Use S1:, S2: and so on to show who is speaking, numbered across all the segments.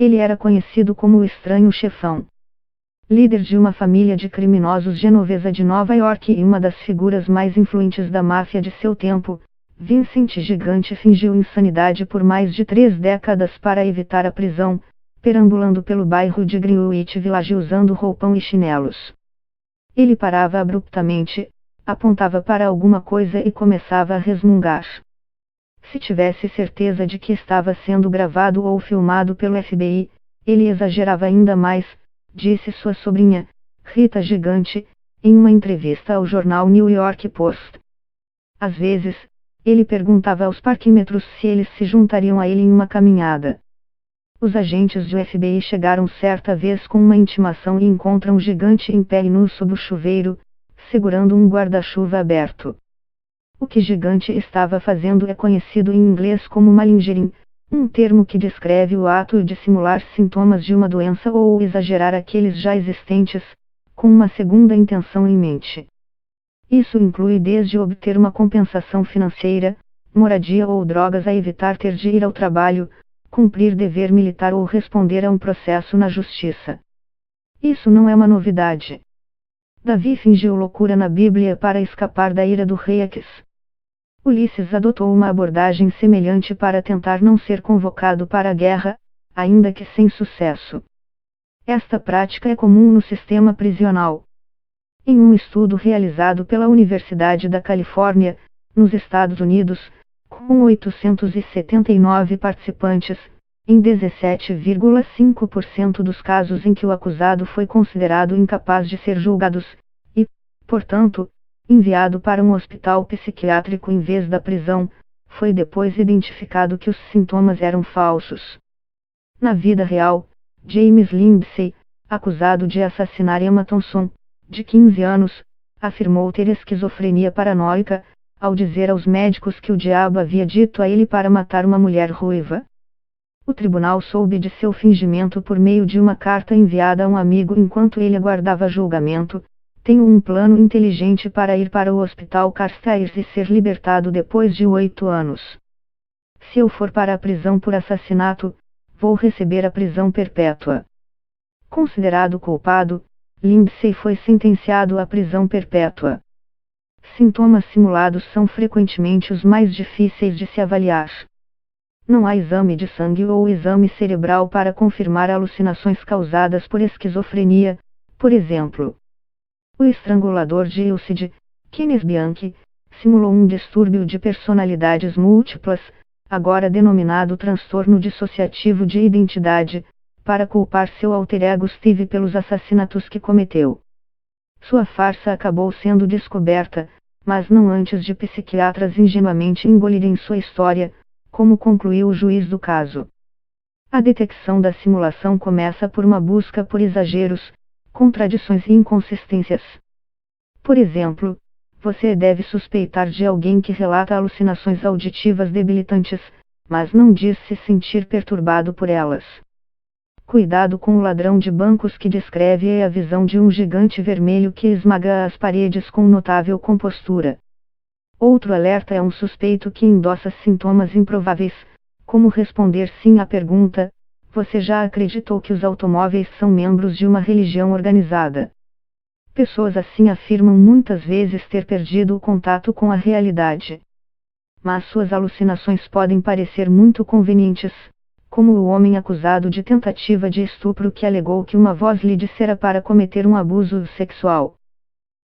S1: Ele era conhecido como o Estranho Chefão. Líder de uma família de criminosos genovesa de Nova York e uma das figuras mais influentes da máfia de seu tempo, Vincent Gigante fingiu insanidade por mais de 3 décadas para evitar a prisão, perambulando pelo bairro de Greenwich Village usando roupão e chinelos. Ele parava abruptamente, apontava para alguma coisa e começava a resmungar. Se tivesse certeza de que estava sendo gravado ou filmado pelo FBI, ele exagerava ainda mais, disse sua sobrinha, Rita Gigante, em uma entrevista ao jornal New York Post. Às vezes, ele perguntava aos parquímetros se eles se juntariam a ele em uma caminhada. Os agentes do FBI chegaram certa vez com uma intimação e encontram Gigante em pé e nu sob o chuveiro, segurando um guarda-chuva aberto. O que Gigante estava fazendo é conhecido em inglês como malingering, um termo que descreve o ato de simular sintomas de uma doença ou exagerar aqueles já existentes, com uma segunda intenção em mente. Isso inclui desde obter uma compensação financeira, moradia ou drogas a evitar ter de ir ao trabalho, cumprir dever militar ou responder a um processo na justiça. Isso não é uma novidade. Davi fingiu loucura na Bíblia para escapar da ira do rei Aquis. Ulisses adotou uma abordagem semelhante para tentar não ser convocado para a guerra, ainda que sem sucesso. Esta prática é comum no sistema prisional. Em um estudo realizado pela Universidade da Califórnia, nos Estados Unidos, com 879 participantes, em 17,5% dos casos em que o acusado foi considerado incapaz de ser julgado e, portanto, enviado para um hospital psiquiátrico em vez da prisão, foi depois identificado que os sintomas eram falsos. Na vida real, James Lindsay, acusado de assassinar Emma Thompson, de 15 anos, afirmou ter esquizofrenia paranoica, ao dizer aos médicos que o diabo havia dito a ele para matar uma mulher ruiva. O tribunal soube de seu fingimento por meio de uma carta enviada a um amigo enquanto ele aguardava julgamento. Tenho um plano inteligente para ir para o Hospital Carstairs e ser libertado depois de 8 anos. Se eu for para a prisão por assassinato, vou receber a prisão perpétua. Considerado culpado, Lindsay foi sentenciado à prisão perpétua. Sintomas simulados são frequentemente os mais difíceis de se avaliar. Não há exame de sangue ou exame cerebral para confirmar alucinações causadas por esquizofrenia, por exemplo. O estrangulador de Ilcid, Kenneth Bianchi, simulou um distúrbio de personalidades múltiplas, agora denominado transtorno dissociativo de identidade, para culpar seu alter ego Steve pelos assassinatos que cometeu. Sua farsa acabou sendo descoberta, mas não antes de psiquiatras ingenuamente engolirem sua história, como concluiu o juiz do caso. A detecção da simulação começa por uma busca por exageros, contradições e inconsistências. Por exemplo, você deve suspeitar de alguém que relata alucinações auditivas debilitantes, mas não diz se sentir perturbado por elas. Cuidado com o ladrão de bancos que descreve a visão de um gigante vermelho que esmaga as paredes com notável compostura. Outro alerta é um suspeito que endossa sintomas improváveis, como responder sim à pergunta: você já acreditou que os automóveis são membros de uma religião organizada? Pessoas assim afirmam muitas vezes ter perdido o contato com a realidade. Mas suas alucinações podem parecer muito convenientes, como o homem acusado de tentativa de estupro que alegou que uma voz lhe dissera para cometer um abuso sexual.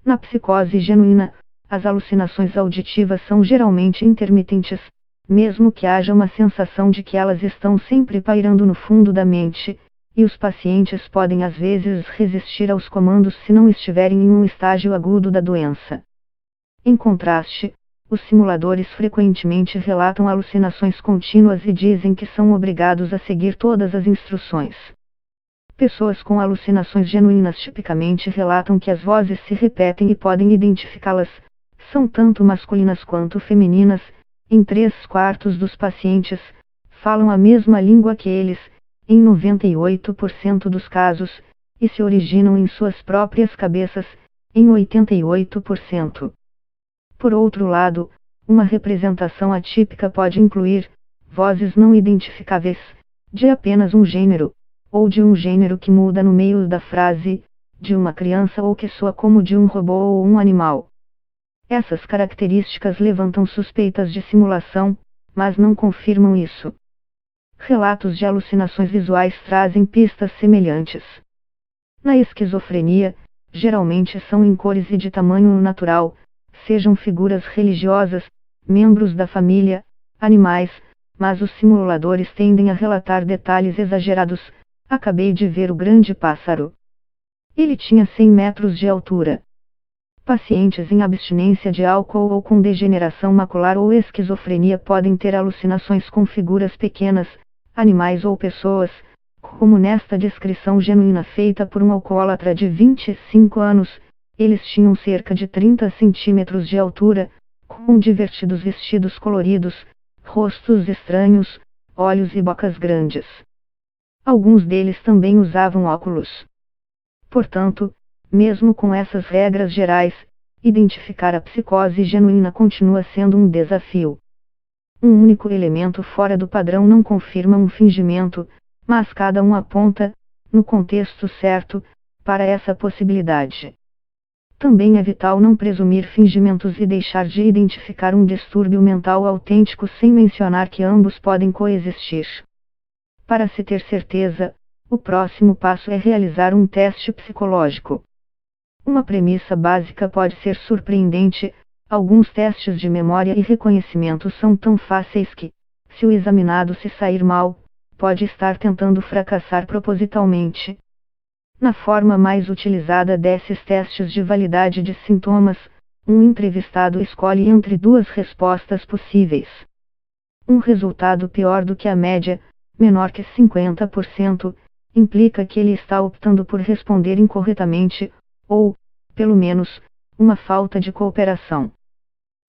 S1: Na psicose genuína, as alucinações auditivas são geralmente intermitentes, mesmo que haja uma sensação de que elas estão sempre pairando no fundo da mente, e os pacientes podem às vezes resistir aos comandos se não estiverem em um estágio agudo da doença. Em contraste, os simuladores frequentemente relatam alucinações contínuas e dizem que são obrigados a seguir todas as instruções. Pessoas com alucinações genuínas tipicamente relatam que as vozes se repetem e podem identificá-las, são tanto masculinas quanto femininas, em 3/4 dos pacientes, falam a mesma língua que eles, em 98% dos casos, e se originam em suas próprias cabeças, em 88%. Por outro lado, uma representação atípica pode incluir vozes não identificáveis, de apenas um gênero, ou de um gênero que muda no meio da frase, de uma criança ou que soa como de um robô ou um animal. Essas características levantam suspeitas de simulação, mas não confirmam isso. Relatos de alucinações visuais trazem pistas semelhantes. Na esquizofrenia, geralmente são em cores e de tamanho natural, sejam figuras religiosas, membros da família, animais, mas os simuladores tendem a relatar detalhes exagerados. Acabei de ver o grande pássaro. Ele tinha 100 metros de altura. Pacientes em abstinência de álcool ou com degeneração macular ou esquizofrenia podem ter alucinações com figuras pequenas, animais ou pessoas, como nesta descrição genuína feita por um alcoólatra de 25 anos. Eles tinham cerca de 30 centímetros de altura, com divertidos vestidos coloridos, rostos estranhos, olhos e bocas grandes. Alguns deles também usavam óculos. Portanto, mesmo com essas regras gerais, identificar a psicose genuína continua sendo um desafio. Um único elemento fora do padrão não confirma um fingimento, mas cada um aponta, no contexto certo, para essa possibilidade. Também é vital não presumir fingimentos e deixar de identificar um distúrbio mental autêntico sem mencionar que ambos podem coexistir. Para se ter certeza, o próximo passo é realizar um teste psicológico. Uma premissa básica pode ser surpreendente: alguns testes de memória e reconhecimento são tão fáceis que, se o examinado se sair mal, pode estar tentando fracassar propositalmente. Na forma mais utilizada desses testes de validade de sintomas, um entrevistado escolhe entre duas respostas possíveis. Um resultado pior do que a média, menor que 50%, implica que ele está optando por responder incorretamente, ou, pelo menos, uma falta de cooperação.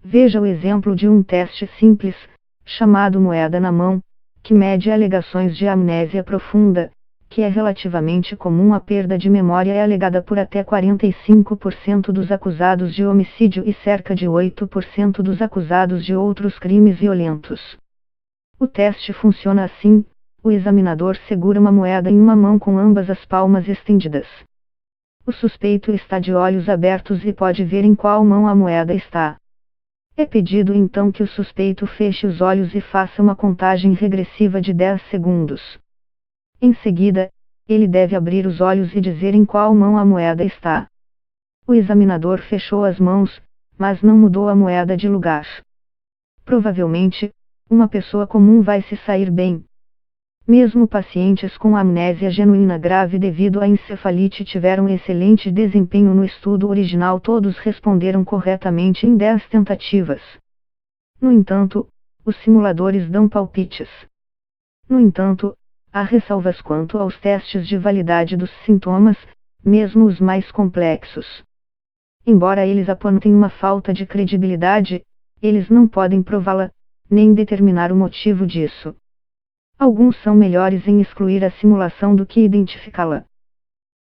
S1: Veja o exemplo de um teste simples, chamado moeda na mão, que mede alegações de amnésia profunda, que é relativamente comum. A perda de memória é alegada por até 45% dos acusados de homicídio e cerca de 8% dos acusados de outros crimes violentos. O teste funciona assim: o examinador segura uma moeda em uma mão com ambas as palmas estendidas. O suspeito está de olhos abertos e pode ver em qual mão a moeda está. É pedido então que o suspeito feche os olhos e faça uma contagem regressiva de 10 segundos. Em seguida, ele deve abrir os olhos e dizer em qual mão a moeda está. O examinador fechou as mãos, mas não mudou a moeda de lugar. Provavelmente, uma pessoa comum vai se sair bem. Mesmo pacientes com amnésia genuína grave devido à encefalite tiveram excelente desempenho no estudo original. Todos responderam corretamente em 10 tentativas. No entanto, os simuladores dão palpites. No entanto, há ressalvas quanto aos testes de validade dos sintomas, mesmo os mais complexos. Embora eles apontem uma falta de credibilidade, eles não podem prová-la, nem determinar o motivo disso. Alguns são melhores em excluir a simulação do que identificá-la.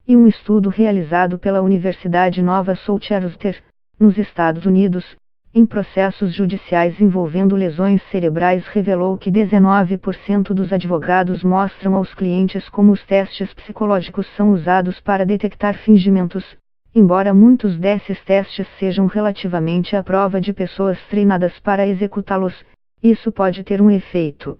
S1: E um estudo realizado pela Universidade Nova Southwestern, nos Estados Unidos, em processos judiciais envolvendo lesões cerebrais, revelou que 19% dos advogados mostram aos clientes como os testes psicológicos são usados para detectar fingimentos, embora muitos desses testes sejam relativamente à prova de pessoas treinadas para executá-los. Isso pode ter um efeito.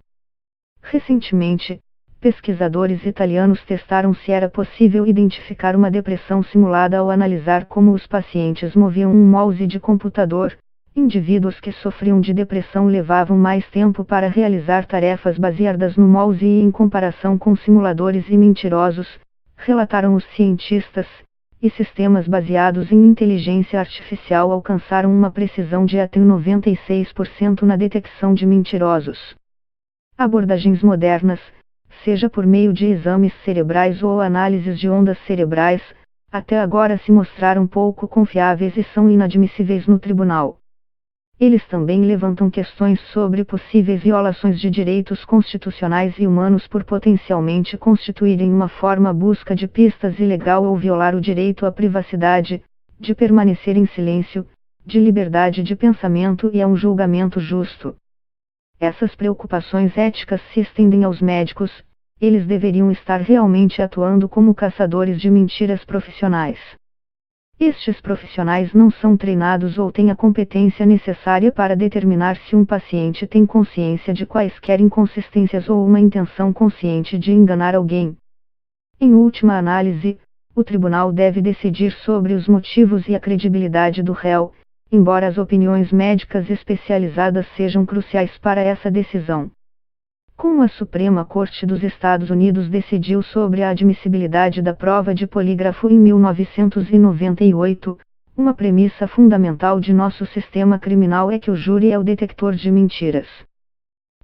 S1: Recentemente, pesquisadores italianos testaram se era possível identificar uma depressão simulada ao analisar como os pacientes moviam um mouse de computador. Indivíduos que sofriam de depressão levavam mais tempo para realizar tarefas baseadas no mouse e em comparação com simuladores e mentirosos, relataram os cientistas, e sistemas baseados em inteligência artificial alcançaram uma precisão de até 96% na detecção de mentirosos. Abordagens modernas, seja por meio de exames cerebrais ou análises de ondas cerebrais, até agora se mostraram pouco confiáveis e são inadmissíveis no tribunal. Eles também levantam questões sobre possíveis violações de direitos constitucionais e humanos por potencialmente constituírem uma forma busca de pistas ilegal ou violar o direito à privacidade, de permanecer em silêncio, de liberdade de pensamento e a um julgamento justo. Essas preocupações éticas se estendem aos médicos, eles deveriam estar realmente atuando como caçadores de mentiras profissionais. Estes profissionais não são treinados ou têm a competência necessária para determinar se um paciente tem consciência de quaisquer inconsistências ou uma intenção consciente de enganar alguém. Em última análise, o tribunal deve decidir sobre os motivos e a credibilidade do réu, embora as opiniões médicas especializadas sejam cruciais para essa decisão. Como a Suprema Corte dos Estados Unidos decidiu sobre a admissibilidade da prova de polígrafo em 1998, uma premissa fundamental de nosso sistema criminal é que o júri é o detector de mentiras.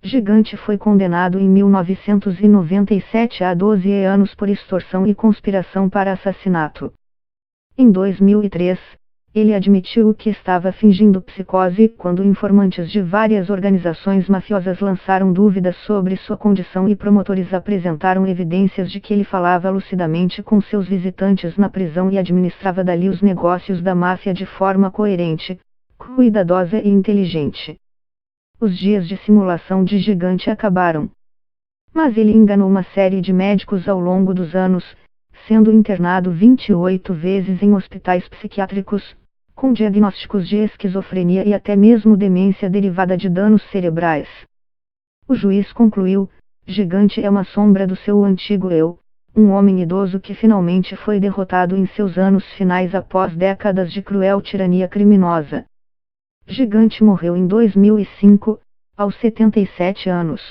S1: Gigante foi condenado em 1997 a 12 anos por extorsão e conspiração para assassinato. Em 2003, ele admitiu que estava fingindo psicose quando informantes de várias organizações mafiosas lançaram dúvidas sobre sua condição e promotores apresentaram evidências de que ele falava lucidamente com seus visitantes na prisão e administrava dali os negócios da máfia de forma coerente, cuidadosa e inteligente. Os dias de simulação de Gigante acabaram. Mas ele enganou uma série de médicos ao longo dos anos, sendo internado 28 vezes em hospitais psiquiátricos, com diagnósticos de esquizofrenia e até mesmo demência derivada de danos cerebrais. O juiz concluiu: Gigante é uma sombra do seu antigo eu, um homem idoso que finalmente foi derrotado em seus anos finais após décadas de cruel tirania criminosa. Gigante morreu em 2005, aos 77 anos.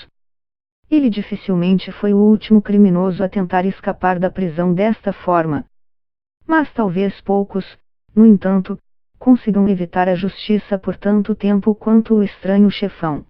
S1: Ele dificilmente foi o último criminoso a tentar escapar da prisão desta forma. Mas talvez poucos, no entanto, consigam evitar a justiça por tanto tempo quanto o estranho chefão.